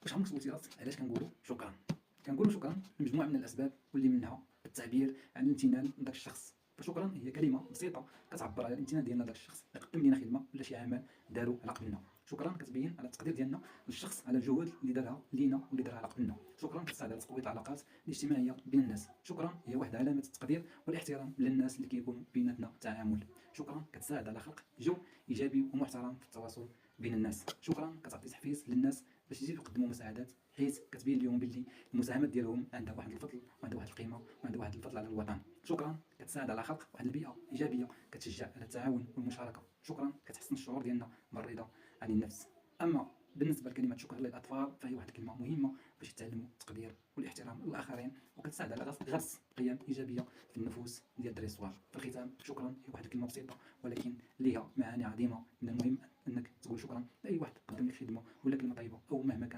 واش عمرك سولتي راسك علاش كنقولوا شكرا؟ كنقولوا شكرا لمجموعه من الاسباب، واللي منها التعبير عن الامتنان لذاك الشخص. فشكرا هي كلمه بسيطه كتعبر على الامتنان ديالنا لذاك الشخص اللي قدم لينا خدمه ولا شي عمل دارو على قبلنا. شكرا كتبين على التقدير ديالنا للشخص على الجهود اللي دارها لينا واللي دارها على قبلنا. شكرا كتساعد على تقويه العلاقات الاجتماعيه بين الناس. شكرا هي واحد علامه التقدير والاحترام للناس اللي كيكون بيناتنا تعامل. شكرا كتساعد على خلق جو ايجابي ومحترم في التواصل بين الناس. شكرا كتعطي تحفيز للناس باش يزيدوا يقدموا مساعدات، حيث كتبين لهم باللي المساهمات ديالهم عندها واحد الفضل وعندها واحد القيمه وعندها واحد الفضل على الوطن. شكرا كتساعد على خلق واحد البيئه ايجابيه كتشجع على التعاون والمشاركه. شكرا كتحسن الشعور ديالنا بالرضا عن النفس. اما بالنسبه لكلمه شكرا للاطفال فهي واحد الكلمه مهمه باش يتعلموا التقدير والاحترام للاخرين، وكتساعد على غرس قيم ايجابيه في النفوس ديال الدراري الصغار. في الختام شكرا هي واحد الكلمه بسيطه ولكن ليها معاني عظيمه. من المهم انك تقول شكرا لاي واحد قدم لك خدمه ولا كلمه طيبه او مهما كان